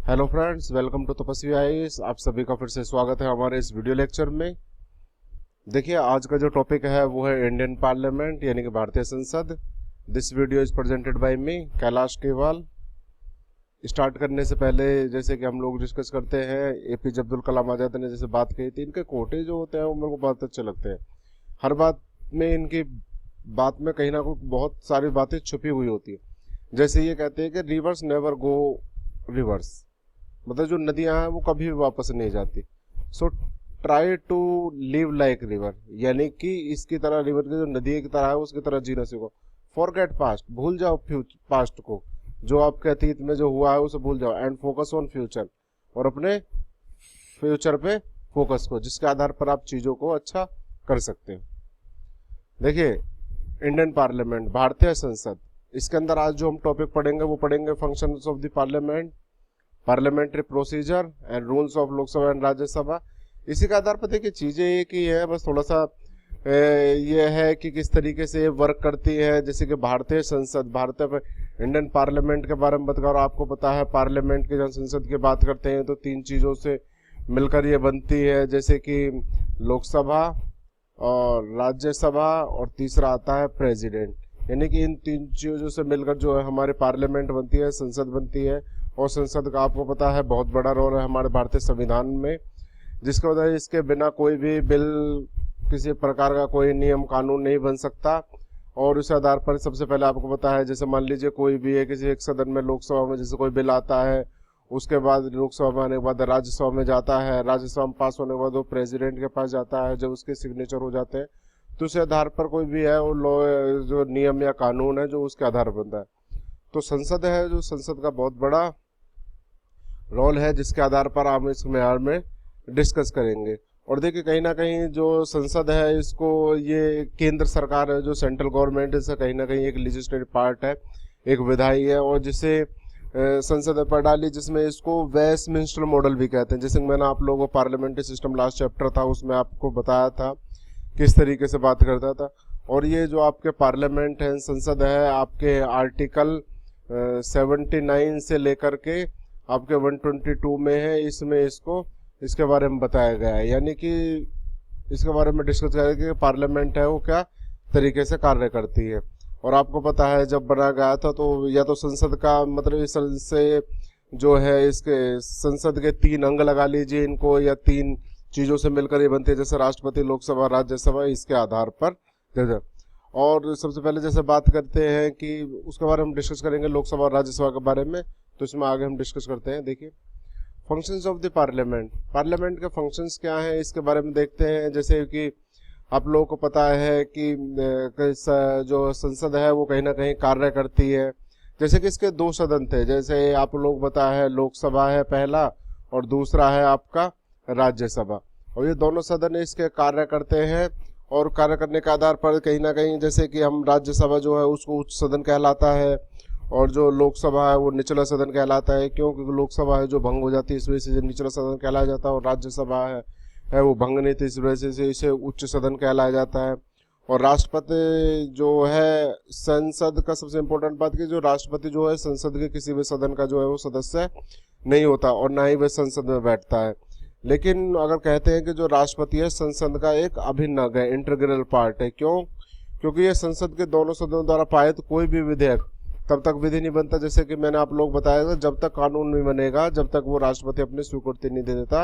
Hello friends, welcome to तपस्वी IAS. आप सभी का फिर से स्वागत है हमारे इस वीडियो लेक्चर में। देखिए, आज का जो टॉपिक है वो है इंडियन पार्लियामेंट यानी कि भारतीय संसद। This video is presented by me Kailash Kewal. Start करने से पहले जैसे कि हम लोग डिस्कस करते हैं, एपीजे अब्दुल कलाम आजाद ने जैसे बात कही थी, इनके कोटे जो होते हैं वो मेरे को बहुत अच्छे लगते हैं। हर बात में इनकी बात में कहीं ना कहीं बहुत सारी बातें छुपी हुई होती है। जैसे ये कहते हैं कि रिवर्स नेवर गो रिवर्स, मतलब जो नदियां हैं वो कभी भी वापस नहीं जाती। So try to live like river, यानी कि इसकी तरह, रिवर की जो नदी की तरह है उसकी तरह जीना सीखो। फॉरगेट पास्ट, भूल जाओ पास्ट को, जो आपके अतीत में जो हुआ है उसे भूल जाओ। एंड फोकस ऑन फ्यूचर, और अपने फ्यूचर पे फोकस को, जिसके आधार पर आप चीज़ों को अच्छा कर सकते हैं। देखिए, इंडियन पार्लियामेंट, भारतीय संसद, इसके अंदर आज जो हम टॉपिक पढ़ेंगे वो पढ़ेंगे functions of the parliament, parliamentary procedure and rules of Lok Sabha and Rajya Sabha. इसी के आधार पर देखिए चीज़ें एक ही है, बस थोड़ा सा ये है कि किस तरीके से ये वर्क करती है। जैसे कि भारतीय संसद, भारतीय इंडियन पार्लियामेंट के बारे में बताकर, आपको पता है पार्लियामेंट की, जब संसद की बात करते हैं तो तीन चीज़ों से मिलकर ये बनती है, जैसे कि लोकसभा और राज्यसभा और तीसरा आता है प्रेसिडेंट। यानी कि इन तीन चीज़ों से मिलकर जो है हमारी पार्लियामेंट बनती है, संसद बनती है। और संसद का आपको पता है बहुत बड़ा रोल है हमारे भारतीय संविधान में, जिसकी वजह से इसके बिना कोई भी बिल, किसी प्रकार का कोई नियम कानून नहीं बन सकता। और उस आधार पर सबसे पहले आपको पता है, जैसे मान लीजिए कोई भी है किसी एक सदन में, लोकसभा में जैसे कोई बिल आता है, उसके बाद लोकसभा में आने के बाद राज्यसभा में जाता है, राज्यसभा में पास होने के बाद वो प्रेसिडेंट के पास जाता है, जब उसके सिग्नेचर हो जाते हैं तो उस आधार पर कोई भी है वो लॉ, जो नियम या कानून है जो उसके आधार पर बनता है। तो संसद है, जो संसद का बहुत बड़ा रोल है, जिसके आधार पर हम इस म्यार में डिस्कस करेंगे। और देखिए, कहीं ना कहीं जो संसद है इसको, ये केंद्र सरकार है जो सेंट्रल गवर्नमेंट, इसका कहीं ना कहीं एक लेजिस्लेटिव पार्ट है, एक विधायी है, और जिसे संसद पर डाली, जिसमें इसको वेस्टमिंस्टर मॉडल भी कहते हैं। जैसे मैंने आप लोगों को पार्लियामेंट्री सिस्टम लास्ट चैप्टर था उसमें आपको बताया था किस तरीके से बात करता था। और ये जो आपके पार्लियामेंट है, संसद है, आपके आर्टिकल 79 से लेकर के आपके 122 में है, इसमें इसको इसके बारे में बताया गया है। यानी कि इसके बारे में डिस्कस करेंगे कि पार्लियामेंट है वो क्या तरीके से कार्य करती है। और आपको पता है जब बनाया गया था तो या तो संसद का मतलब इससे जो है, इसके संसद के तीन अंग लगा लीजिए इनको, या तीन चीज़ों से मिलकर ये बनती है, जैसे राष्ट्रपति, लोकसभा, राज्यसभा, इसके आधार पर। और सबसे पहले जैसे बात करते हैं कि उसके बारे में डिस्कस करेंगे, लोकसभा और राज्यसभा के बारे में, तो इसमें आगे हम डिस्कस करते हैं। देखिए, functions of the parliament, parliament के फंक्शंस क्या हैं इसके बारे में देखते हैं। जैसे कि आप लोगों को पता है कि जो संसद है वो कहीं ना कहीं कार्य करती है। जैसे कि इसके दो सदन थे, जैसे आप लोग पता है लोकसभा है पहला, और दूसरा है आपका राज्यसभा। और ये दोनों सदन इसके कार्य करते हैं, और कार्य करने के आधार पर कहीं ना कहीं, जैसे कि हम राज्यसभा जो है उसको उच्च सदन कहलाता है, और जो लोकसभा है वो निचला सदन कहलाता है। क्योंकि लोकसभा है जो भंग हो जाती है, इस वजह से निचला सदन कहलाया जाता है, और राज्यसभा है वो भंग नहीं थी, इस वजह से इसे उच्च सदन कहलाया जाता है। और राष्ट्रपति जो है, संसद का सबसे इम्पोर्टेंट बात कि जो राष्ट्रपति जो है संसद के किसी भी सदन का जो है वो सदस्य नहीं होता, और ना ही वह संसद में बैठता है। लेकिन अगर कहते हैं कि जो राष्ट्रपति है संसद का एक अभिन्न अंग है, इंटीग्रल पार्ट है। क्यों? क्योंकि ये संसद के दोनों सदनों द्वारा पारित कोई भी विधेयक तब तक विधि नहीं बनता, जैसे कि मैंने आप लोग बताया था, जब तक कानून नहीं बनेगा, जब तक वो राष्ट्रपति अपनी स्वीकृति नहीं दे देता,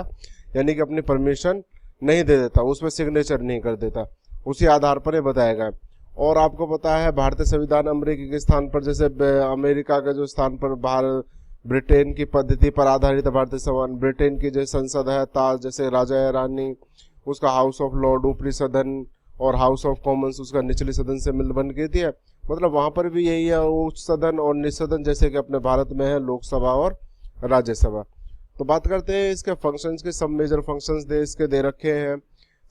यानी कि अपनी परमिशन नहीं दे देता, उसमें सिग्नेचर नहीं कर देता, उसी आधार पर ये बताया गया। और आपको पता है भारतीय संविधान अमेरिका के स्थान पर, जैसे अमेरिका के जो स्थान पर भारत, ब्रिटेन की पद्धति पर आधारित है भारतीय संविधान। ब्रिटेन की जो संसद है, ताज जैसे राजा या रानी, उसका हाउस ऑफ लॉर्ड ऊपरी सदन, और हाउस ऑफ कॉमन्स उसका निचली सदन से मिल बन गई थी। मतलब वहाँ पर भी यही है, उच्च सदन और निचले सदन, जैसे कि अपने भारत में है लोकसभा और राज्यसभा। तो बात करते हैं इसके फंक्शंस के। सब मेजर फंक्शंस देश के दे रखे हैं।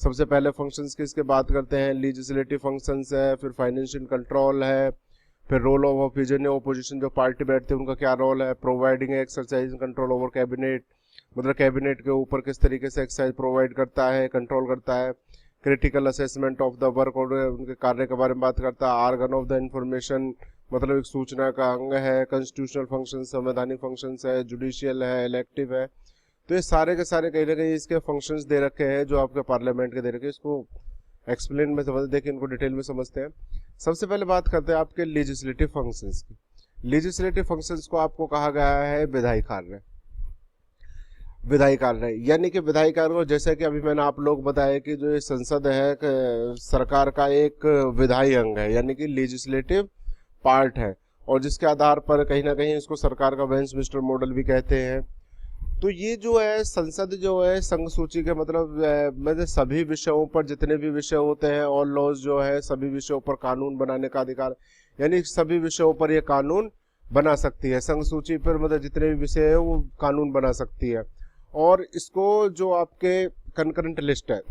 सबसे पहले फंक्शंस की इसके बात करते हैं, लीजिस्लेटिव फंक्शंस है, फिर फाइनेंशियल कंट्रोल है, फिर रोल ऑफ ऑपोजिशन, ओपोजिशन जो पार्टी बैठती है उनका क्या रोल है, providing exercise control over cabinet, मतलब कैबिनेट के ऊपर किस तरीके से एक्सरसाइज प्रोवाइड करता है, कंट्रोल करता है। Critical assessment of the work, और उनके कार्य के बारे में बात करता है। आर्गन ऑफ द इंफॉर्मेशन, मतलब एक सूचना का अंग है, कॉन्स्टिट्यूशनल फंक्शन, संवैधानिक फंक्शंस है, जुडिशियल है, इलेक्टिव है। तो ये सारे के सारे कहीं ना कहीं इसके फंक्शंस दे रखे हैं जो आपके पार्लियामेंट के दे रखे हैं। इसको एक्सप्लेन में समझ देखिए, इनको डिटेल में समझते हैं। सबसे पहले बात करते हैं आपके लेजिस्लेटिव फंक्शंस की। लेजिस्लेटिव फंक्शंस को आपको कहा गया है विधायी कार्य। विधायी कार्य यानी कि विधायी कार्य को, जैसे कि अभी मैंने आप लोग बताया कि जो ये संसद है सरकार का एक विधायी अंग है, यानी कि लेजिस्लेटिव पार्ट है, और जिसके आधार पर कहीं ना कहीं इसको सरकार का वेस्टमिंस्टर मॉडल भी कहते हैं। तो ये जो है संसद जो है संघ सूची के मतलब सभी विषयों पर, जितने भी विषय होते हैं और लॉज जो है, सभी विषयों पर कानून बनाने का अधिकार, यानी सभी विषयों पर ये कानून बना सकती है। संघ सूची पर मतलब जितने भी विषय है वो कानून बना सकती है। और इसको जो आपके कंकरेंट लिस्ट है,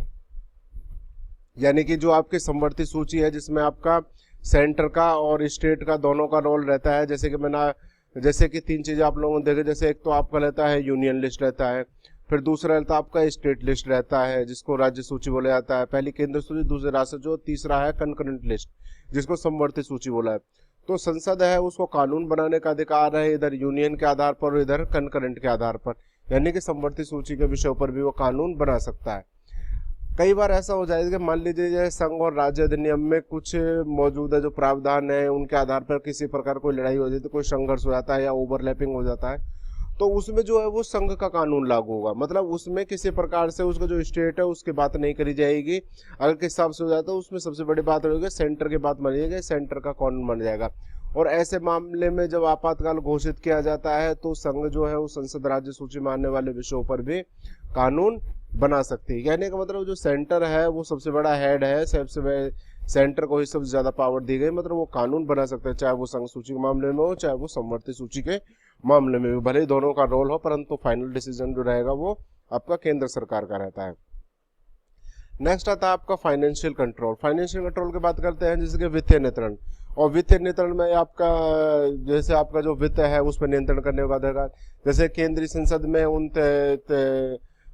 यानी कि जो आपकी समवर्ती सूची है, जिसमें आपका सेंटर का और स्टेट का दोनों का रोल रहता है। जैसे कि तीन चीजें आप लोगों ने देखे, जैसे एक तो आपका रहता है यूनियन लिस्ट रहता है, फिर दूसरा रहता है आपका स्टेट लिस्ट रहता है जिसको राज्य सूची बोला जाता है। पहली केंद्र सूची, दूसरी राष्ट्र, जो तीसरा है कंकरेंट लिस्ट जिसको समवर्ती सूची बोला है। तो संसद है उसको कानून बनाने का अधिकार है, इधर यूनियन के आधार पर और इधर कंकरेंट के आधार पर, यानी कि समवर्ती सूची के विषयों पर भी वो कानून बना सकता है। कई बार ऐसा हो जाएगा कि मान लीजिए संघ और राज्य अधिनियम में कुछ मौजूदा जो प्रावधान है उनके आधार पर किसी प्रकार कोई लड़ाई हो जाती है, कोई संघर्ष हो जाता है या ओवरलैपिंग हो जाता है, तो उसमें जो है वो संघ का कानून लागू होगा। मतलब उसमें किसी प्रकार से उसका जो स्टेट है उसकी बात नहीं करी जाएगी। अगर किस हिसाब से हो जाता है उसमें सबसे बड़ी बात होगी सेंटर की बात मानी जाएगी, सेंटर का कानून बन जाएगा। और ऐसे मामले में जब आपातकाल घोषित किया जाता है तो संघ जो है वो संसद राज्य सूची मानने वाले विषयों पर भी कानून बना सकती है। कहने का मतलब जो सेंटर है वो सबसे बड़ा हेड है, सबसे सेंटर को ही सबसे ज्यादा पावर दी गई, मतलब वो कानून बना सकता है, चाहे वो संघ सूची के मामले में हो चाहे वो समवर्ती सूची के मामले में भी। भले ही दोनों का रोल हो, परंतु फाइनल डिसीजन जो रहेगा वो आपका केंद्र सरकार का रहता है। नेक्स्ट आता है आपका फाइनेंशियल कंट्रोल। फाइनेंशियल कंट्रोल की बात करते हैं जैसे कि वित्तीय नियंत्रण। और वित्तीय नियंत्रण में आपका जैसे आपका जो वित्त है उस पर नियंत्रण करने का अधिकार, जैसे केंद्रीय संसद में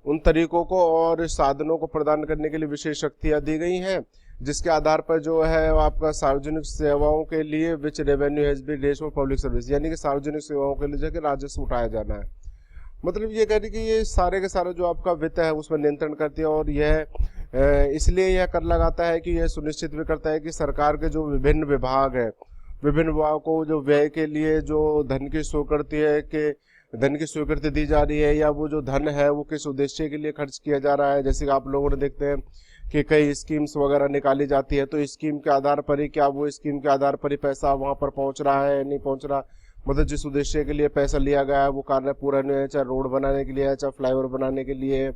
उन तरीकों को और साधनों को प्रदान करने के लिए विशेष शक्तियां दी गई हैं, जिसके आधार पर जो है आपका सार्वजनिक सेवाओं के लिए which revenue has been raised for public service, यानी कि सार्वजनिक सेवाओं के लिए जो राजस्व उठाया जाना है। मतलब ये कह रही कि ये सारे के सारे जो आपका वित्त है उसमें नियंत्रण करती है। और यह इसलिए यह कर लगाता है कि यह सुनिश्चित भी करता है कि सरकार के जो विभिन्न विभाग है, विभिन्न विभागों को जो व्यय के लिए जो धन की स्वीकृति है कि धन की स्वीकृति दी जा रही है, या वो जो धन है वो किस उद्देश्य के लिए खर्च किया जा रहा है। जैसे कि आप लोगों ने देखते हैं कि कई स्कीम्स वगैरह निकाली जाती है, तो स्कीम के आधार पर ही क्या वो स्कीम के आधार पर ही पैसा वहां पर पहुंच रहा है नहीं पहुंच रहा, मतलब जिस उद्देश्य के लिए पैसा लिया गया है वो कार्य पूरा नहीं है, चाहे रोड बनाने के लिए है, चाहे फ्लाईओवर बनाने के लिए,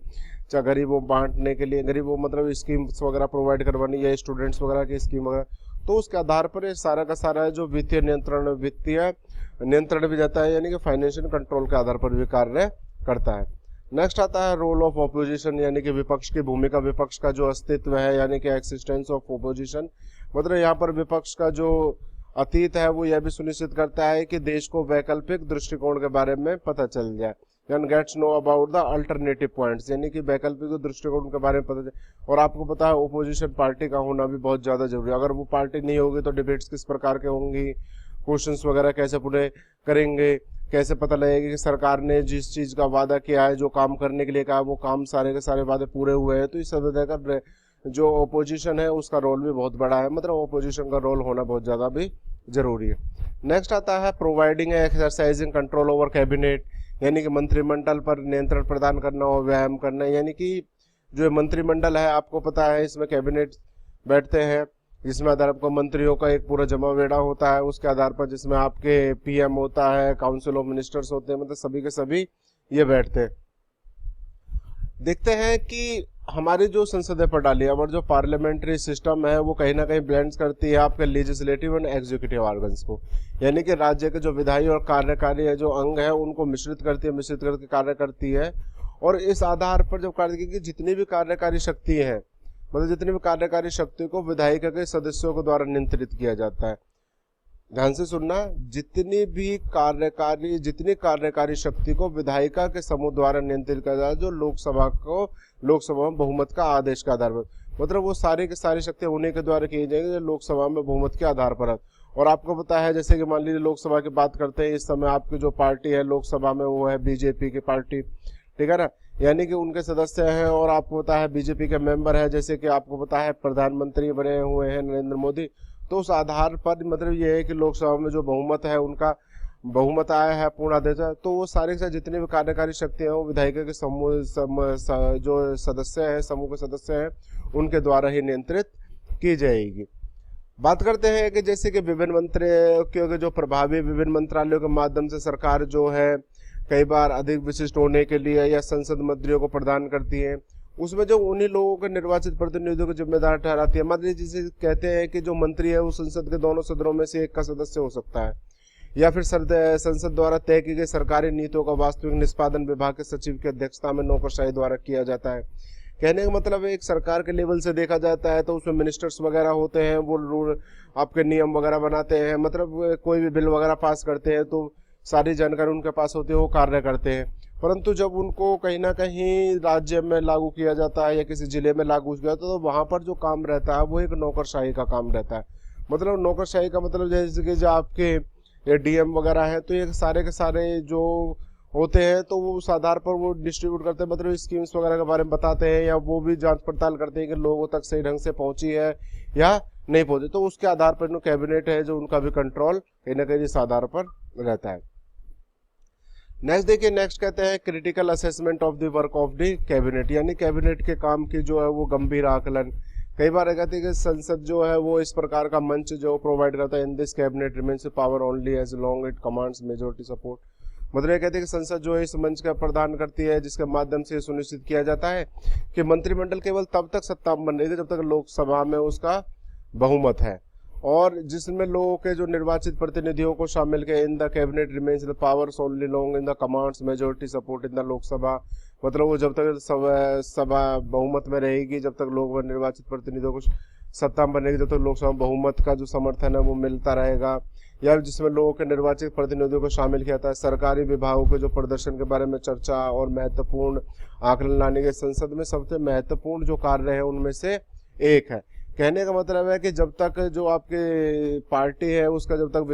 चाहे गरीबों बांटने के लिए, गरीबों मतलब स्कीम्स वगैरह प्रोवाइड करवानी है, स्टूडेंट्स वगैरह की स्कीम वगैरह, तो उसके आधार पर ये सारा का सारा जो वित्तीय नियंत्रण भी जाता है, यानी कि फाइनेंशियल कंट्रोल के आधार पर भी कार्य करता है। नेक्स्ट आता है रोल ऑफ ऑपोजिशन, यानी कि विपक्ष की भूमिका, विपक्ष का जो अस्तित्व है, यानी कि एक्सिस्टेंस ऑफ ऑपोजिशन। मतलब यहाँ पर विपक्ष का जो अतीत है वो यह भी सुनिश्चित करता है कि देश को वैकल्पिक दृष्टिकोण के बारे में पता चल जाए, यानी gets know about the alternative points, यानी कि वैकल्पिक दृष्टिकोण के बारे में पता चले। और आपको पता है ओपोजिशन पार्टी का होना भी बहुत ज्यादा जरूरी है। अगर वो पार्टी नहीं होगी तो डिबेट्स किस प्रकार के होंगी, क्वेश्चंस वगैरह कैसे पूरे करेंगे, कैसे पता लगेगा कि सरकार ने जिस चीज का वादा किया है, जो काम करने के लिए कहा, वो काम सारे के सारे वादे पूरे हुए हैं। तो इस सब देखकर जो ओपोजिशन है उसका रोल भी बहुत बड़ा है, मतलब ओपोजिशन का रोल होना बहुत ज्यादा भी जरूरी है। नेक्स्ट आता है providing exercising control over cabinet, यानी कि मंत्रिमंडल पर नियंत्रण प्रदान करना और व्यायाम करना। यानी कि जो मंत्रिमंडल है आपको पता है इसमें कैबिनेट बैठते हैं, जिसमें आधार आपको मंत्रियों का एक पूरा जमावड़ा होता है, उसके आधार पर जिसमें आपके पीएम होता है, काउंसिल ऑफ मिनिस्टर्स होते हैं, मतलब सभी के सभी ये बैठते हैं। देखते हैं कि हमारी जो संसदीय प्रणाली और जो पार्लियामेंट्री सिस्टम है वो कहीं ना कहीं ब्लेंड्स करती है आपके लेजिस्लेटिव एंड एग्जीक्यूटिव ऑर्गन्स को, यानी कि राज्य के जो विधायी और कार्यकारी जो अंग है उनको मिश्रित करके कार्य करती है। और इस आधार पर जब कार्य की जितनी भी कार्यकारी शक्ति है, मतलब जितनी भी कार्यकारी शक्ति को विधायिका के सदस्यों के द्वारा नियंत्रित किया जाता है। ध्यान से सुनना, जितनी कार्यकारी शक्ति को विधायिका के समूह द्वारा नियंत्रित किया जाता है, जो लोकसभा में बहुमत का आदेश के आधार पर, मतलब वो सारी की सारी शक्तियां उन्हीं के द्वारा की जाएंगी जो लोकसभा में बहुमत के आधार पर है। और आपको पता है जैसे कि मान लीजिए लोकसभा की बात करते हैं, इस समय आपकी जो पार्टी है लोकसभा में वो है बीजेपी की पार्टी, ठीक है ना, यानी कि उनके सदस्य हैं। और आपको पता है बीजेपी के मेंबर है, जैसे कि आपको पता है प्रधानमंत्री बने हुए हैं नरेंद्र मोदी। तो उस आधार पर मतलब ये है कि लोकसभा में जो बहुमत है उनका बहुमत आया है पूर्ण आदेश, तो वो सारे के साथ जितनी भी कार्यकारी शक्तियां हैं वो विधायिका के समूह जो सदस्य हैं, समूह के सदस्य हैं, उनके द्वारा ही नियंत्रित की जाएगी। बात करते हैं कि जैसे कि विभिन्न मंत्रियों के जो प्रभावी विभिन्न मंत्रालयों के माध्यम से सरकार जो है कई बार अधिक विशिष्ट होने के लिए या संसद मंत्रियों को प्रदान करती है, उसमें जो उन्हीं लोगों के निर्वाचित प्रतिनिधियों को जिम्मेदार ठहराती है। मान लीजिए जिसे कहते हैं कि जो मंत्री है वो संसद के दोनों सदनों में से एक का सदस्य हो सकता है, या फिर संसद द्वारा तय की गई सरकारी नीतियों का वास्तविक निष्पादन विभाग के सचिव की अध्यक्षता में नौकरशाही द्वारा किया जाता है। कहने का मतलब एक सरकार के लेवल से देखा जाता है तो उसमें मिनिस्टर्स वगैरह होते हैं, वो रूल आपके नियम वगैरह बनाते हैं, मतलब कोई भी बिल वगैरह पास करते हैं तो सारी जानकारी उनके पास होती है, वो कार्य करते हैं। परंतु जब उनको कहीं ना कहीं राज्य में लागू किया जाता है या किसी जिले में लागू किया जाता है तो वहाँ पर जो काम रहता है वो एक नौकरशाही का काम रहता है। मतलब नौकरशाही का मतलब जैसे कि जो आपके ये डीएम वगैरह है तो ये सारे के सारे जो होते हैं तो वो उस आधार पर वो डिस्ट्रीब्यूट करते हैं, मतलब स्कीम्स वगैरह के बारे में बताते हैं, या वो भी जांच पड़ताल करते हैं कि लोगों तक सही ढंग से पहुंची है या नहीं पहुंची। तो उसके आधार पर जो कैबिनेट है जो उनका भी कंट्रोल कहीं ना कहीं इस आधार पर रहता है। नेक्स्ट देखिए, नेक्स्ट कहते हैं critical assessment of the work of the cabinet, यानी कैबिनेट के काम की जो है वो गंभीर आकलन। कई बार कहते हैं कि संसद जो है वो इस प्रकार का मंच जो प्रोवाइड करता है, in this cabinet remains power only as long it commands majority support. मतलब ये कहते हैं कि संसद जो है इस मंच का प्रदान करती है जिसके माध्यम से सुनिश्चित किया जाता है कि मंत्रिमंडल केवल तब तक सत्ता बन रही है जब तक लोकसभा में उसका बहुमत है, और जिसमें लोगों के जो निर्वाचित प्रतिनिधियों को शामिल किया in the cabinet remains the powers only long in the commands majority support in the Lok Sabha. मतलब वो जब तक सभा बहुमत में रहेगी, जब तक लोग निर्वाचित प्रतिनिधियों को सत्ता बनेगी, जब तक लोकसभा बहुमत का जो समर्थन है वो मिलता रहेगा, या जिसमें लोगों के निर्वाचित प्रतिनिधियों को शामिल किया जाता है। सरकारी विभागों के जो प्रदर्शन के बारे में चर्चा और महत्वपूर्ण आकलन लाने के संसद में सबसे महत्वपूर्ण जो कार्य है उनमें से एक है। कहने का मतलब है कि जब तक जो आपकी पार्टी है उसका जब तक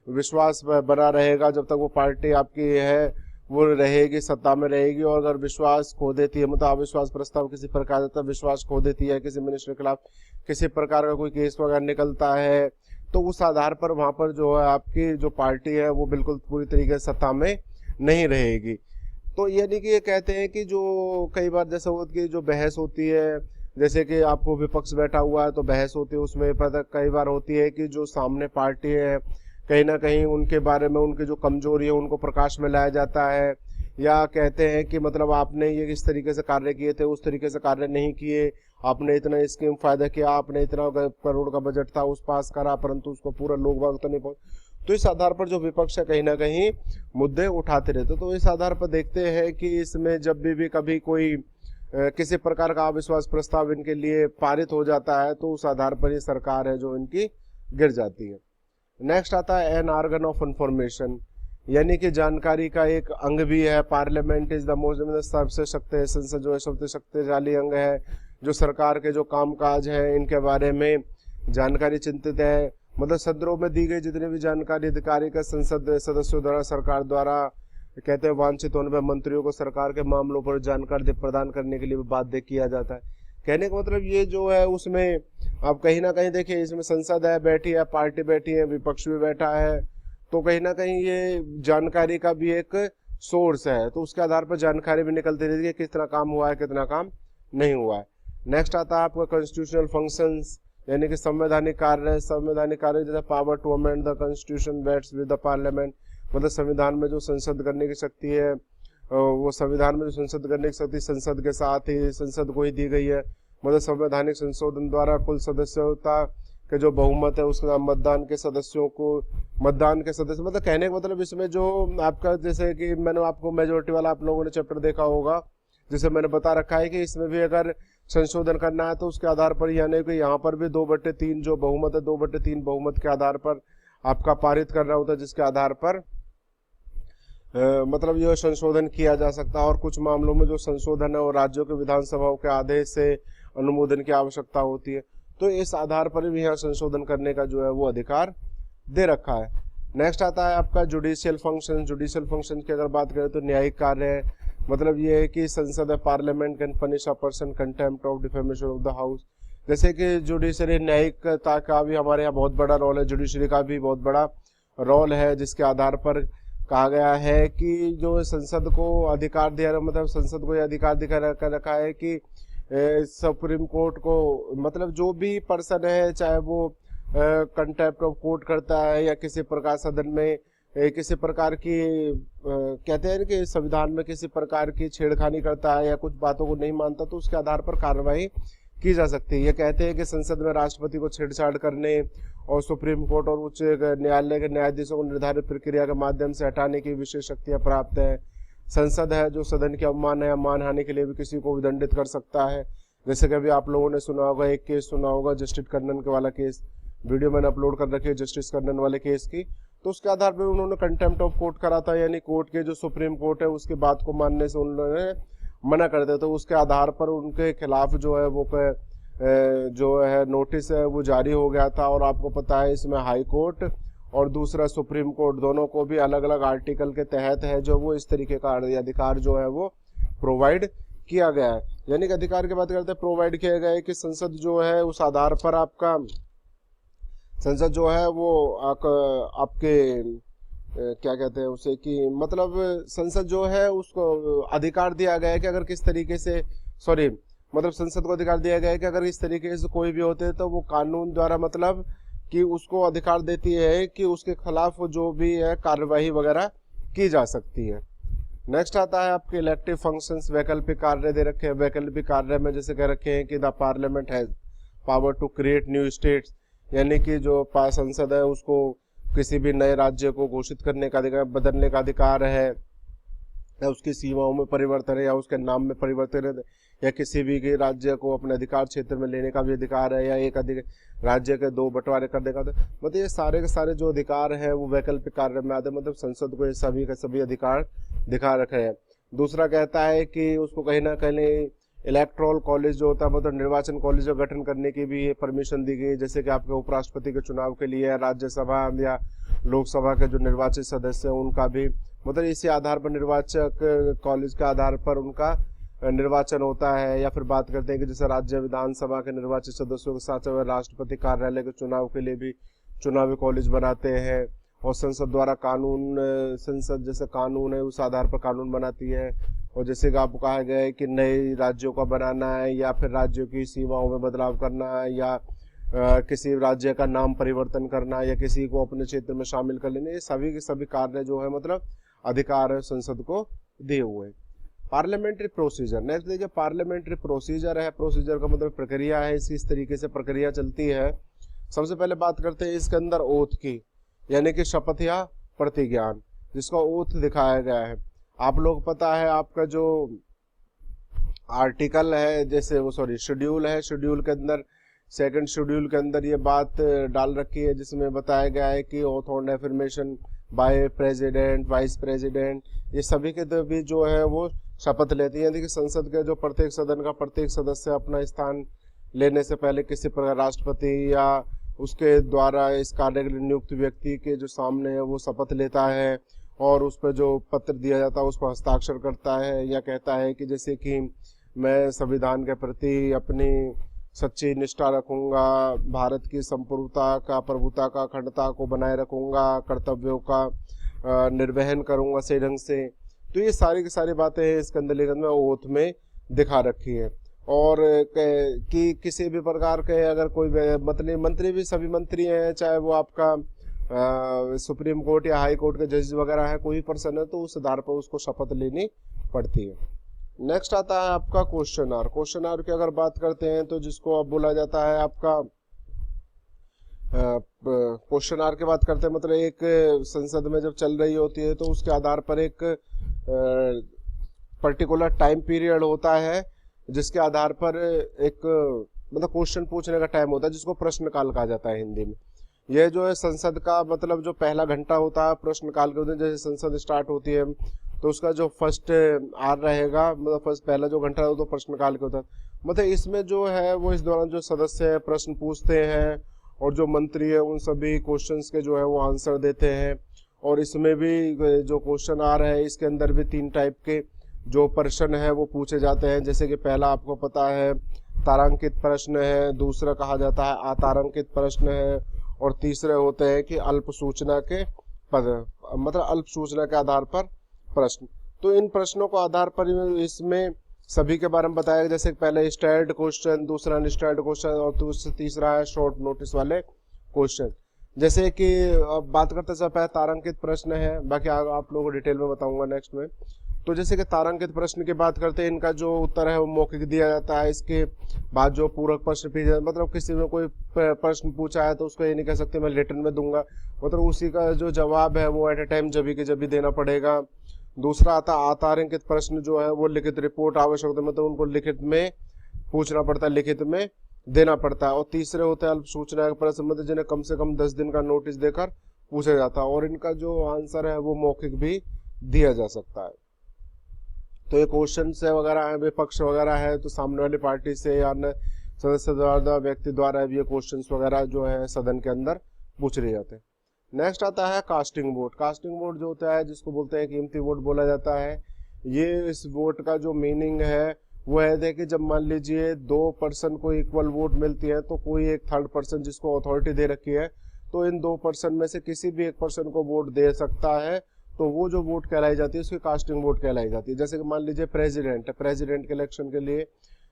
विश्वास बना रहेगा, जब तक वो पार्टी आपकी है वो रहेगी, सत्ता में रहेगी, और अगर विश्वास खो देती है, मतलब अविश्वास प्रस्ताव किसी प्रकार का विश्वास खो देती है, किसी मिनिस्टर के खिलाफ किसी प्रकार का कोई केस वगैरह निकलता है, तो उस आधार पर वहाँ पर जो है आपकी जो पार्टी है वो बिल्कुल पूरी तरीके से सत्ता में नहीं रहेगी। तो यानी कि ये कहते हैं कि जो कई बार जैसे होती है जो बहस होती है, जैसे कि आपको विपक्ष बैठा हुआ है तो बहस होती है, उसमें पता कई बार होती है कि जो सामने पार्टी है कहीं ना कहीं उनके बारे में उनकी जो कमजोरी है उनको प्रकाश में लाया जाता है, या कहते हैं कि मतलब आपने ये इस तरीके से कार्य किए थे, उस तरीके से कार्य नहीं किए, आपने इतना स्कीम फायदा किया, आपने इतना करोड़ का बजट था उस पास करा, परंतु उसको पूरा लोग बाग तो नहीं पहुंच। तो इस आधार पर जो विपक्ष है कहीं ना कहीं मुद्दे उठाते रहते। तो इस आधार पर देखते हैं कि इसमें जब भी कभी कोई किसी प्रकार का अविश्वास प्रस्ताव इनके लिए पारित हो जाता है तो उस आधार पर ये सरकार है जो इनकी गिर जाती है। नेक्स्ट आता है एन ऑर्गन ऑफ इंफॉर्मेशन, यानी कि जानकारी का एक अंग भी है। पार्लियामेंट इज द मोस्ट सबसे शक्ति, संसद जो है सबसे शक्तिशाली अंग है जो सरकार के जो कामकाज है इनके बारे में जानकारी चिंतित है। मतलब सदनों में दी गई जितनी भी जानकारी अधिकारी का संसद सदस्यों द्वारा सरकार द्वारा कहते हैं वांछित होने पर मंत्रियों को सरकार के मामलों पर जानकारी प्रदान करने के लिए बाध्य किया जाता है। कहने का मतलब ये जो है उसमें आप कहीं ना कहीं देखिए इसमें संसद है बैठी है, पार्टी बैठी है, विपक्ष भी बैठा है, तो कहीं ना कहीं ये जानकारी का भी एक सोर्स है, तो उसके आधार पर जानकारी भी निकलती रहती है किस तरह काम हुआ है कितना काम नहीं हुआ है। नेक्स्ट आता है आपका कॉन्स्टिट्यूशनल फंक्शंस, यानी कि संवैधानिक कार्य जैसे power to amend the constitution vests with the parliament, मतलब संविधान में जो संसद करने की शक्ति है वो संविधान में जो संसद करने की शक्ति संसद के साथ ही संसद को ही दी गई है। मतलब संवैधानिक संशोधन द्वारा कुल सदस्यता के जो बहुमत है उसका मतदान के सदस्य मतलब कहने का मतलब इसमें जो आपका जैसे कि मैंने आपको मेजोरिटी वाला आप लोगों ने चैप्टर देखा होगा जिसे मैंने बता रखा है कि इसमें भी अगर संशोधन करना है तो उसके आधार पर, यानी कि यहाँ पर भी 2/3 जो बहुमत है 2/3 बहुमत के आधार पर आपका पारित करना होता है, जिसके आधार पर मतलब यह संशोधन किया जा सकता है। और कुछ मामलों में जो संशोधन है वो राज्यों के विधानसभाओं के आदेश से अनुमोदन की आवश्यकता होती है। तो इस आधार पर भी यहाँ संशोधन करने का जो है वो अधिकार दे रखा है। नेक्स्ट आता है आपका जुडिशियल फंक्शन। जुडिशियल फंक्शन की अगर बात करें तो न्यायिक कार्य है, मतलब ये है कि संसद है parliament can punish a person contempt of defamation of the house. जैसे कि जुडिशरी न्यायिकता का भी हमारे यहाँ बहुत बड़ा रोल है, जुडिशरी का भी बहुत बड़ा रोल है, जिसके आधार पर कहा गया है कि जो संसद को अधिकार दिया, मतलब संसद को यह अधिकार दिखा रखा है कि सुप्रीम कोर्ट को, मतलब जो भी पर्सन है चाहे वो कंटेम्प्ट ऑफ कोर्ट करता है या किसी प्रकार सदन में किसी प्रकार की कहते हैं कि संविधान में किसी प्रकार की छेड़खानी करता है या कुछ बातों को नहीं मानता, तो उसके आधार पर कार्रवाई की जा सकती है। ये कहते हैं कि संसद में राष्ट्रपति को छेड़छाड़ करने और सुप्रीम कोर्ट और उच्च न्यायालय के न्यायाधीशों को निर्धारित प्रक्रिया के माध्यम से हटाने की विशेष शक्तियां प्राप्त है। संसद है जो सदन की अवमान या मानहानि के लिए भी किसी को दंडित कर सकता है। जैसे कि अभी आप लोगों ने सुना होगा, एक केस सुना होगा जस्टिस कर्नन के वाला केस, वीडियो मैंने अपलोड कर रखी है जस्टिस कर्नन वाले केस की। तो उसके आधार पर उन्होंने कंटेम्प्ट ऑफ कोर्ट करा था, यानी कोर्ट के जो सुप्रीम कोर्ट है उसकी बात को मानने से उन्होंने मना कर दिया। तो उसके आधार पर उनके खिलाफ जो है वो जो है नोटिस है वो जारी हो गया था। और आपको पता है इसमें हाई कोर्ट और दूसरा सुप्रीम कोर्ट दोनों को भी अलग अलग आर्टिकल के तहत है जो वो इस तरीके का अधिकार जो है वो प्रोवाइड किया गया है। यानी कि अधिकार की बात करते हैं प्रोवाइड किया गया है कि संसद जो है उस आधार पर आपका संसद जो है वो आपके क्या कहते हैं उसे कि मतलब संसद जो है उसको अधिकार दिया गया है कि अगर किस तरीके से मतलब संसद को अधिकार दिया गया है कि अगर इस तरीके से कोई भी होते हैं तो वो कानून द्वारा मतलब कि उसको अधिकार देती है कि उसके खिलाफ जो भी है कार्यवाही वगैरह की जा सकती है। नेक्स्ट आता है आपके इलेक्टिव फंक्शंस, वैकल्पिक कार्य दे रखे हैं। वैकल्पिक कार्य में जैसे कह रखे हैं कि the parliament has power to create new states, यानी कि जो संसद है उसको किसी भी नए राज्य को घोषित करने का अधिकार, बदलने का अधिकार है, या उसकी सीमाओं में परिवर्तन है, या उसके नाम में परिवर्तन है, या किसी भी राज्य को अपने अधिकार क्षेत्र में लेने का भी अधिकार है, या एक राज्य के दो बंटवारे करने का। मतलब ये सारे के सारे जो अधिकार है वो वैकल्पिक कार्य में आते हैं, मतलब संसद को ये सभी के सभी अधिकार दिखा रखे हैं। दूसरा कहता है कि उसको कहीं ना कहीं इलेक्ट्रोल कॉलेज जो होता है मतलब निर्वाचन कॉलेज का गठन करने की भी परमिशन दी गई, जैसे कि आपके उपराष्ट्रपति के चुनाव के लिए राज्यसभा या लोकसभा के जो निर्वाचित सदस्य हैं उनका भी मतलब इसी आधार पर निर्वाचक कॉलेज के आधार पर उनका निर्वाचन होता है। या फिर बात करते हैं कि जैसे राज्य विधानसभा के निर्वाचित सदस्यों के साथ राष्ट्रपति कार्यालय के चुनाव के लिए भी चुनावी कॉलेज बनाते हैं। और संसद द्वारा कानून, संसद जैसे कानून है उस आधार पर कानून बनाती है। और जैसे कि आपको कहा गया है कि नए राज्यों का बनाना है या फिर राज्यों की सीमाओं में बदलाव करना है, या किसी राज्य का नाम परिवर्तन करना, या किसी को अपने क्षेत्र में शामिल कर लेना, ये सभी के सभी कार्य जो है मतलब अधिकार है संसद को दिए हुए। पार्लियामेंट्री प्रोसीजर, नेक्स्ट देखिए पार्लियामेंट्री प्रोसीजर है। प्रोसीजर का मतलब प्रक्रिया है, इस तरीके से प्रक्रिया चलती है। सबसे पहले बात करते हैं इसके अंदर ओथ की, यानी कि शपथ या प्रतिज्ञान, जिसका ओथ दिखाया गया है। आप लोग पता है आपका जो आर्टिकल है जैसे वो शेड्यूल है, शेड्यूल के अंदर सेकंड शेड्यूल के अंदर ये बात डाल रखी है जिसमें बताया गया है कि oath on affirmation by president, vice president, ये सभी के भी जो है वो शपथ लेती है। देखिए संसद के जो प्रत्येक सदन का प्रत्येक सदस्य अपना स्थान लेने से पहले किसी प्रकार राष्ट्रपति या उसके द्वारा इस कार्य के लिए नियुक्त व्यक्ति के जो सामने है वो शपथ लेता है और उस पर जो पत्र दिया जाता है उस पर हस्ताक्षर करता है, या कहता है कि जैसे कि मैं संविधान के प्रति अपनी सच्ची निष्ठा रखूंगा, भारत की संप्रभुता का, प्रभुता का, अखंडता को बनाए रखूंगा, कर्तव्यों का निर्वहन करूंगा सही ढंग से। तो ये सारी की सारी बातें इसके अंदर लेखन में ओथ में दिखा रखी है। और कि किसी भी प्रकार के अगर कोई मंत्री भी सभी मंत्री हैं, चाहे वो आपका सुप्रीम कोर्ट या हाई कोर्ट के जज वगैरह है, कोई पर्सन है तो उस आधार पर उसको शपथ लेनी पड़ती है। नेक्स्ट आता है आपका क्वेश्चन आवर। क्वेश्चन आवर की अगर बात करते हैं तो जिसको अब बोला जाता है आपका क्वेश्चन आवर की बात करते हैं, मतलब एक संसद में जब चल रही होती है तो उसके आधार पर एक पर्टिकुलर टाइम पीरियड होता है जिसके आधार पर एक मतलब क्वेश्चन पूछने का टाइम होता है जिसको प्रश्नकाल कहा जाता है हिंदी में। यह जो है संसद का मतलब जो पहला घंटा होता है प्रश्नकाल के, जैसे संसद स्टार्ट होती है तो उसका जो फर्स्ट आवर रहेगा, मतलब फर्स्ट पहला जो घंटा होता है तो प्रश्नकाल के होता है। मतलब इसमें जो है वो इस दौरान जो सदस्य प्रश्न पूछते हैं और जो मंत्री है उन सभी क्वेश्चंस के जो है वो आंसर देते हैं। और इसमें भी जो क्वेश्चन आ रहे हैं इसके अंदर भी 3 टाइप के जो प्रश्न है वो पूछे जाते हैं। जैसे कि पहला आपको पता है तारांकित प्रश्न है, दूसरा कहा जाता है अतारांकित प्रश्न है, और तीसरे होते हैं कि अल्प सूचना के पद, मतलब अल्प सूचना के आधार पर प्रश्न। तो इन प्रश्नों को आधार पर इसमें सभी के बारे में बताया। जैसे पहले स्टैंडर्ड क्वेश्चन, दूसरा अनस्टैंडर्ड क्वेश्चन, और तीसरा है शॉर्ट नोटिस वाले क्वेश्चन। जैसे कि अब बात करते समय पहले तारांकित प्रश्न है, बाकी आप लोगों को डिटेल में बताऊंगा नेक्स्ट में। तो जैसे कि तारांकित प्रश्न की बात करते हैं, इनका जो उत्तर है वो मौखिक दिया जाता है। इसके बाद जो पूरक प्रश्न पूछा, मतलब किसी में कोई प्रश्न पूछा है तो उसको ये नहीं कह सकते मैं रिटन में दूंगा, मतलब उसी का जो जवाब है वो एट ए टाइम जभी के जभी देना पड़ेगा। दूसरा आता अतारांकित प्रश्न जो है वो लिखित रिपोर्ट आवश्यक, मतलब उनको लिखित में पूछना पड़ता है, लिखित में देना पड़ता है। और तीसरे होते हैं अल्प सूचना के प्रश्न, मतलब जिन्हें कम से कम 10 दिन का नोटिस देकर पूछा जाता है, और इनका जो आंसर है वो मौखिक भी दिया जा सकता है। तो ये क्वेश्चन से वगैरह है, विपक्ष वगैरह है तो सामने वाली पार्टी से या अन्य सदस्य द्वारा, व्यक्ति द्वारा ये क्वेश्चंस वगैरह जो है सदन के अंदर पूछ लिए जाते हैं। नेक्स्ट आता है कास्टिंग वोट। कास्टिंग वोट जो होता है, जिसको बोलते हैं कीमती वोट बोला जाता है। ये इस वोट का जो मीनिंग है वो है देखिए, जब मान लीजिए 2 पर्सन को इक्वल वोट मिलती है तो कोई एक थर्ड पर्सन जिसको अथॉरिटी दे रखी है, तो इन 2 पर्सन में से किसी भी एक पर्सन को वोट दे सकता है, तो वो जो वोट कहलाई जाती है उसकी कास्टिंग वोट कहलाई जाती है। जैसे कि मान लीजिए प्रेसिडेंट के इलेक्शन के लिए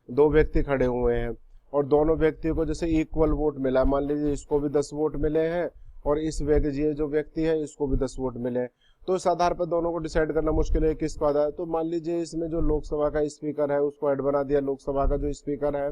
2 व्यक्ति खड़े हुए हैं और दोनों व्यक्तियों को जैसे इक्वल वोट मिला, मान लीजिए इसको भी 10 वोट मिले हैं और इस व्यक्ति, ये जो व्यक्ति है इसको भी 10 वोट मिले, तो इस आधार पर दोनों को डिसाइड करना मुश्किल है किसको आधा है। तो मान लीजिए इसमें जो लोकसभा का स्पीकर है उसको ऐड बना दिया, लोकसभा का जो स्पीकर है,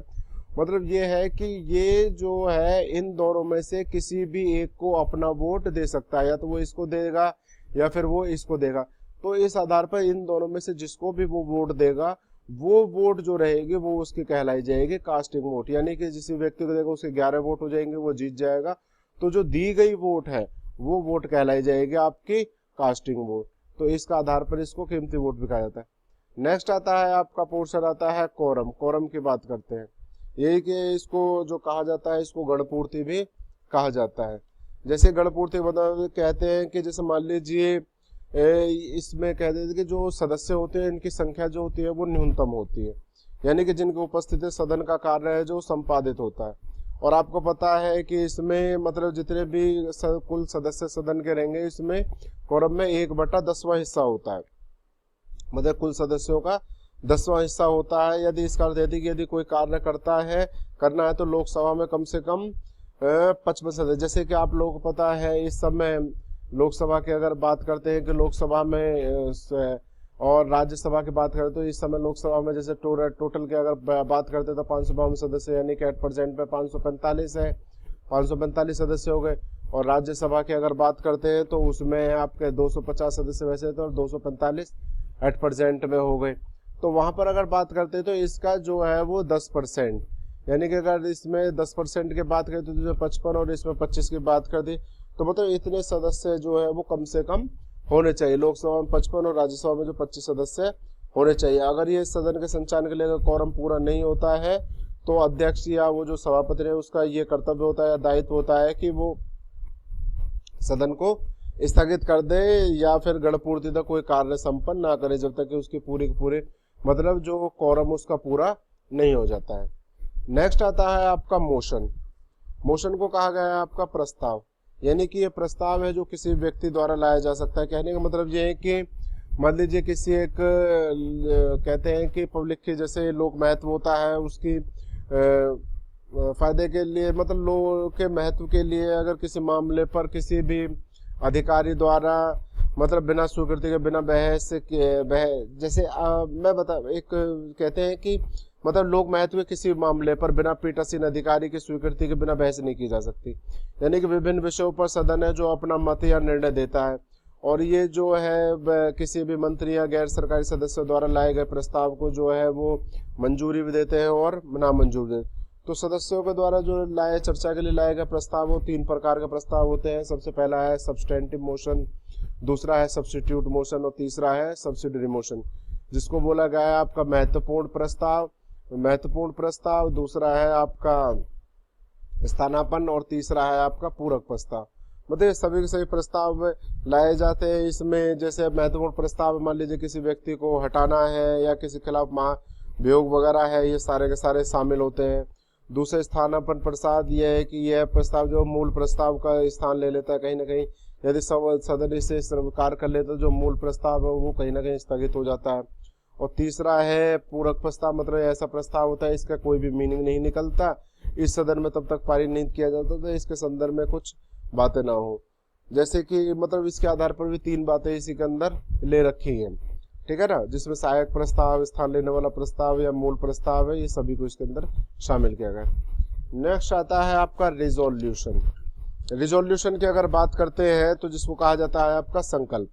मतलब ये है कि ये जो है इन दोनों में से किसी भी एक को अपना वोट दे सकता है, या तो वो इसको देगा या फिर वो इसको देगा। तो इस आधार पर इन दोनों में से जिसको भी वो वोट देगा, वो वोट जो रहेगी वो उसकी कहलाई जाएगी कास्टिंग वोट। यानी कि जिस व्यक्ति को देगा उसके 11 वोट हो जाएंगे, वो जीत जाएगा। तो जो दी गई वोट है वो वोट कहलाई जाएगी आपकी कास्टिंग वोट। तो इसका आधार पर इसको कीमती वोट भी कहा जाता है। नेक्स्ट आता है आपका पोर्शन आता है कोरम। कोरम की बात करते हैं, यही कि इसको जो कहा जाता है इसको गणपूर्ति भी कहा जाता है। जैसे गणपूर्ति कहते हैं कि जैसे मान लीजिए इसमें कहते हैं कि जो सदस्य होते हैं इनकी संख्या जो होती है वो न्यूनतम होती है, यानी कि जिनकी उपस्थिति सदन का कार्य है जो संपादित होता है। और आपको पता है कि इसमें मतलब जितने भी कुल सदस्य सदन के रहेंगे, इसमें कोरम में 1/10वां हिस्सा होता है, मतलब कुल सदस्यों का 10वां हिस्सा होता है। यदि इसका अर्थ यदि कि यदि कोई कार्य करना है तो लोकसभा में कम से कम 55 सदस्य। जैसे कि आप लोगों को पता है इस समय लोकसभा की अगर बात करते हैं कि लोकसभा में और राज्यसभा की बात करें तो इस समय लोकसभा में जैसे टोटल की अगर बात करते हैं तो 552 सदस्य, यानी कि 8% पे 545 है, 545 सदस्य हो गए। और राज्यसभा की अगर बात करते हैं तो उसमें आपके 250 सदस्य वैसे तो 245 8% में हो गए। तो वहां पर अगर बात करते हैं तो इसका जो है वो 10%, यानी कि अगर इसमें 10% की बात करें तो 55 और इसमें 25 की बात कर दी तो मतलब इतने सदस्य जो है वो कम से कम होने चाहिए। लोकसभा में 55 और राज्यसभा में जो 25 सदस्य होने चाहिए। अगर ये सदन के संचालन के लिए कोरम पूरा नहीं होता है तो अध्यक्ष या वो जो सभापति है उसका ये कर्तव्य होता है या दायित्व होता है कि वो सदन को स्थगित कर दे या फिर गणपूर्ति तक कोई कार्य संपन्न ना करे जब तक कि उसकी पूरी मतलब जो कोरम उसका पूरा नहीं हो जाता है। नेक्स्ट आता है आपका मोशन। मोशन को कहा गया है आपका प्रस्ताव, यानी कि ये प्रस्ताव है जो किसी व्यक्ति द्वारा लाया जा सकता है। कहने का मतलब ये है कि मान लीजिए किसी एक कहते हैं कि पब्लिक की जैसे लोक महत्व होता है उसकी फायदे के लिए, मतलब लोगों के महत्व के लिए अगर किसी मामले पर किसी भी अधिकारी द्वारा मतलब बिना स्वीकृति के बिना बहस के जैसे मैं एक कहते हैं कि मतलब लोक महत्व के किसी मामले पर बिना पीठासीन अधिकारी की स्वीकृति के बिना बहस नहीं की जा सकती। यानी कि विभिन्न विषयों पर सदन है जो अपना मत या निर्णय देता है, और ये जो है किसी भी मंत्री या गैर सरकारी सदस्यों द्वारा लाए गए प्रस्ताव को जो है वो मंजूरी भी देते हैं और नामंजूर देते। तो सदस्यों के द्वारा जो चर्चा के लिए लाए गए प्रस्ताव वो 3 प्रकार के प्रस्ताव होते हैं। सबसे पहला है सब्सटेंटिव मोशन, दूसरा है सब्स्टिट्यूट मोशन और तीसरा है सब्सिडियरी मोशन, जिसको बोला गया है आपका महत्वपूर्ण प्रस्ताव, महत्वपूर्ण प्रस्ताव, दूसरा है आपका स्थानापन्न और तीसरा है आपका पूरक प्रस्ताव। मतलब सभी के सभी प्रस्ताव लाए जाते हैं। इसमें जैसे महत्वपूर्ण प्रस्ताव, मान लीजिए किसी व्यक्ति को हटाना है या किसी के खिलाफ महाभियोग वगैरह है, ये सारे के सारे शामिल होते हैं। दूसरे स्थानापन्न प्रस्ताव ये है कि यह प्रस्ताव जो मूल प्रस्ताव का स्थान ले लेता है कहीं ना कहीं, यदि सदन इसे स्वीकार कर लेता है तो जो मूल प्रस्ताव है वो कहीं ना कहीं स्थगित हो जाता है। और तीसरा है पूरक प्रस्ताव, मतलब ऐसा प्रस्ताव होता है इसका कोई भी मीनिंग नहीं निकलता, इस सदन में तब तक पारित नहीं किया जाता तो इसके संदर्भ में कुछ बातें ना हो। जैसे कि मतलब इसके आधार पर भी 3 बातें इसी के अंदर ले रखी हैं, ठीक है ना, जिसमें सहायक प्रस्ताव, स्थान लेने वाला प्रस्ताव या मूल प्रस्ताव है, ये सभी को इसके अंदर शामिल किया गया। नेक्स्ट आता है आपका रिजोल्यूशन। रिजोल्यूशन की अगर बात करते हैं तो जिसको कहा जाता है आपका संकल्प।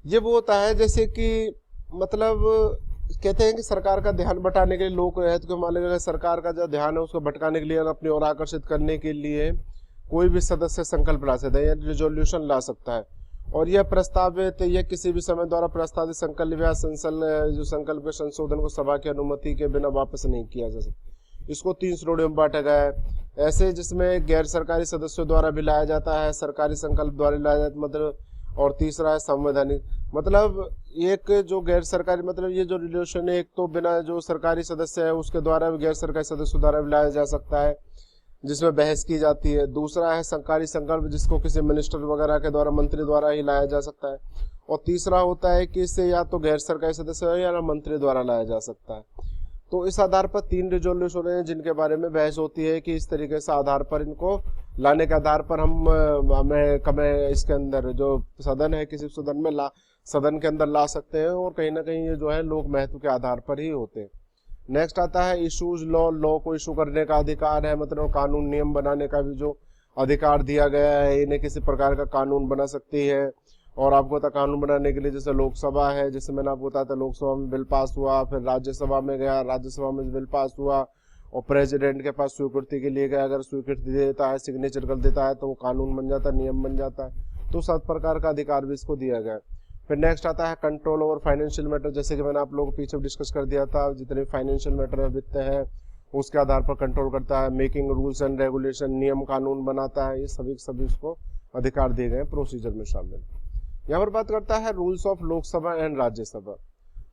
ये वो होता है जैसे कि मतलब कहते हैं कि सरकार का ध्यान बटाने के लिए, लोक हित को मान लीजिए सरकार का जो ध्यान है उसको भटकाने के लिए और अपनी ओर आकर्षित करने के लिए कोई भी सदस्य संकल्प ला सकता है या रिजोल्यूशन ला सकता है। और यह प्रस्तावित यह किसी भी समय द्वारा प्रस्तावित संकल्प या जो संकल्प के संशोधन को सभा की अनुमति के बिना वापस नहीं किया जा सकता। इसको 3 श्रेणियों में बांटा गया है। ऐसे जिसमें गैर सरकारी सदस्यों द्वारा भी लाया जाता है, सरकारी संकल्प द्वारा लाया जाता है, मतलब, और तीसरा है संवैधानिक। मतलब एक जो गैर सरकारी, मतलब ये जो रिजोल्यूशन है, एक तो बिना जो सरकारी सदस्य है उसके द्वारा भी, गैर सरकारी सदस्यों द्वारा भी लाया जा सकता है जिसमें बहस की जाती है। दूसरा है सरकारी संकल्प जिसको किसी मिनिस्टर वगैरह के द्वारा, मंत्री द्वारा ही लाया जा सकता है। और तीसरा होता है कि इससे या तो गैर सरकारी सदस्य या मंत्री द्वारा लाया जा सकता है। तो इस आधार पर 3 रिजोल्यूशन हैं जिनके बारे में बहस होती है कि इस तरीके से आधार पर इनको लाने के आधार पर हमें इसके अंदर जो सदन है किसी सदन में सदन के अंदर ला सकते हैं, और कहीं ना कहीं ये जो है लोक महत्व के आधार पर ही होते हैं। नेक्स्ट आता है इशूज लॉ को इशू करने का अधिकार है, मतलब कानून नियम बनाने का भी जो अधिकार दिया गया है, इन्हें किसी प्रकार का कानून बना सकती है। और आपको पता कानून बनाने के लिए जैसे लोकसभा है, जैसे मैंने आपको बताया था लोकसभा में बिल पास हुआ, फिर राज्यसभा में गया, राज्यसभा में बिल पास हुआ, और प्रेसिडेंट के पास स्वीकृति के लिए गया, अगर स्वीकृति देता है, सिग्नेचर कर देता है तो वो कानून बन जाता है, नियम बन जाता है। तो 7 प्रकार का अधिकार भी इसको दिया गया है। फिर नेक्स्ट आता है कंट्रोल ओवर फाइनेंशियल मैटर, जैसे कि मैंने आप लोगों को पीछे डिस्कस कर दिया था, जितने फाइनेंशियल मैटर है, वित्त है, उसके आधार पर कंट्रोल करता है। मेकिंग रूल्स एंड रेगुलेशन, नियम कानून बनाता है, ये सभी उसको अधिकार दिए गए प्रोसीजर में शामिल। यहाँ पर बात करता है rules of Lok Sabha and Rajya Sabha.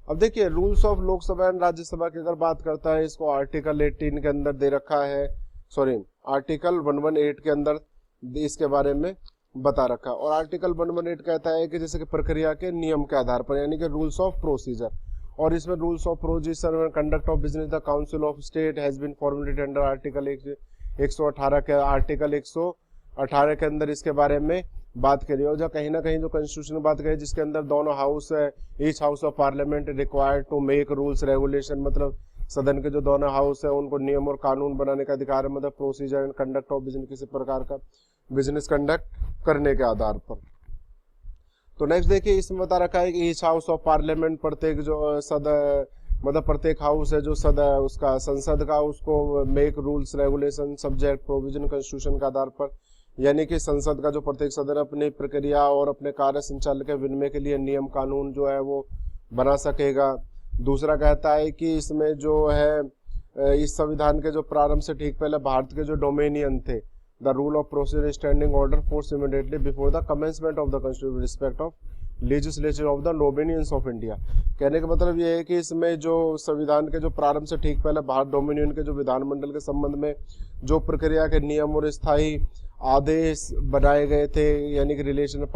अब देखिए rules of Lok Sabha and Rajya Sabha की अगर बात करता है, इसको आर्टिकल 18 के अंदर दे रखा है, सॉरी आर्टिकल 118 के अंदर इसके बारे में बता रखा। और आर्टिकल 118 कहता है कि जैसे कि प्रक्रिया के नियम के आधार पर, यानी कि रूल्स ऑफ प्रोसीजर, और इसमें rules of procedure and conduct of business the council of state has been formulated under article 118 के आर्टिकल 118 के अंदर इसके बारे में बात करी। और जो कहीं ना कहीं जो कॉन्स्टिट्यूशन बात करी जिसके अंदर दोनों हाउस है, each house of parliament required to make rules regulation, मतलब सदन के जो दोनों हाउस है उनको नियम और कानून बनाने का अधिकार है, मतलब procedure and conduct of business, किसी प्रकार का बिजनेस कंडक्ट करने के आधार पर। तो नेक्स्ट देखिए इसमें बता रखा है कि ईच हाउस ऑफ पार्लियामेंट, प्रत्येक जो मतलब प्रत्येक हाउस है जो उसका संसद का, उसको make rules regulation subject provision constitution के आधार पर, यानी कि संसद का जो प्रत्येक सदन अपनी प्रक्रिया और अपने कार्य संचालन के विनिमय के लिए नियम कानून जो है वो बना सकेगा। दूसरा कहता है कि इसमें जो है इस संविधान के जो प्रारंभ से ठीक पहले भारत के जो डोमेनियन थे, the rule of procedure standing order force immediately before the commencement of the constitution respect of legislature of the dominions of India. कहने का मतलब ये है कि इसमें जो संविधान के जो प्रारंभ से ठीक पहले भारत डोमिनियन के जो विधानमंडल के संबंध में जो प्रक्रिया के नियम और स्थायी आदेश बनाए गए थे, यानी कि relation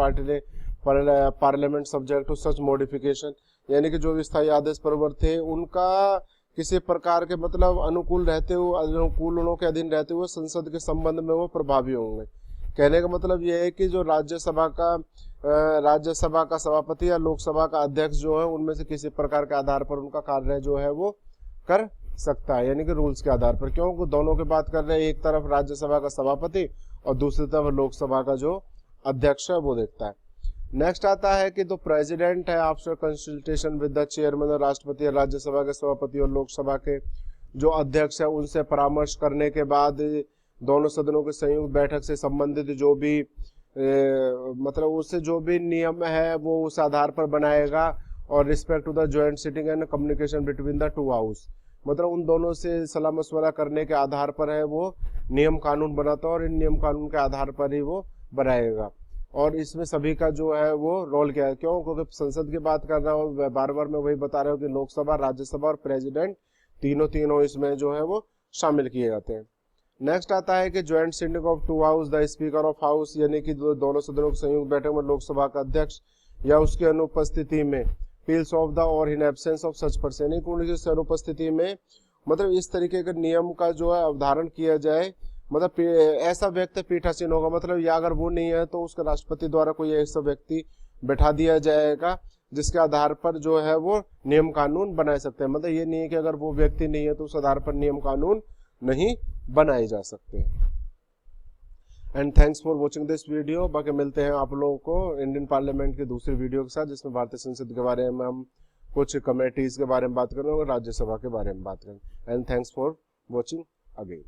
parliament subject to such modification, यानी कि जो स्थायी आदेश परवर थे उनका किसी प्रकार के मतलब अनुकूल अनुकूलों के अधीन रहते हुए संसद के संबंध में वो प्रभावी होंगे। कहने का मतलब ये है कि जो राज्यसभा का सभापति या लोकसभा का अध्यक्ष जो है उनमें से किसी प्रकार के आधार पर उनका कार्य जो है वो कर सकता है, यानी कि रूल्स के आधार पर। क्यों दोनों की बात कर रहे हैं, एक तरफ राज्यसभा का सभापति और दूसरी तरफ लोकसभा का जो अध्यक्ष है वो देखता है। नेक्स्ट आता है कि तो प्रेसिडेंट है after consultation with the chairman, राष्ट्रपति और राज्यसभा के सभापति और लोकसभा के जो अध्यक्ष है उनसे परामर्श करने के बाद दोनों सदनों की संयुक्त बैठक से संबंधित जो भी मतलब उससे जो भी नियम है वो उस आधार पर बनाएगा और respect to the joint sitting and communication between the two house, मतलब उन दोनों से सलाह मशवरा करने के आधार पर है वो नियम कानून बनाता है और इन नियम कानून के आधार पर ही वो बनाएगा। और इसमें सभी का जो है वो रोल क्या है, क्यों, क्योंकि संसद की बात कर रहा हूँ, बार बार मैं वही बता रहा हूँ कि लोकसभा, राज्यसभा और प्रेसिडेंट तीनों इसमें जो है वो शामिल किए जाते हैं। नेक्स्ट आता है कि joint sitting of two house, the speaker of house, यानी कि दोनों सदनों की संयुक्त बैठक में लोकसभा का अध्यक्ष या उसकी अनुपस्थिति में, पील्स ऑफ द और in absence of such person, उनकी अनुपस्थिति में, मतलब इस तरीके के नियम का जो है अवधारण किया जाए, मतलब ऐसा व्यक्ति पीठासीन होगा, मतलब या अगर वो नहीं है तो उसके राष्ट्रपति द्वारा कोई ऐसा व्यक्ति बैठा दिया जाएगा जिसके आधार पर जो है वो नियम कानून बना सकते हैं। मतलब ये नहीं है कि अगर वो व्यक्ति नहीं है तो उस आधार पर नियम कानून नहीं बनाए जा सकते। And thanks for watching this video. बाकी मिलते हैं आप लोगों को इंडियन पार्लियामेंट की दूसरी वीडियो के साथ, जिसमें भारतीय संसद के बारे में हम कुछ कमेटीज के बारे में बात करेंगे और राज्यसभा के बारे में बात करेंगे। And thanks for watching again.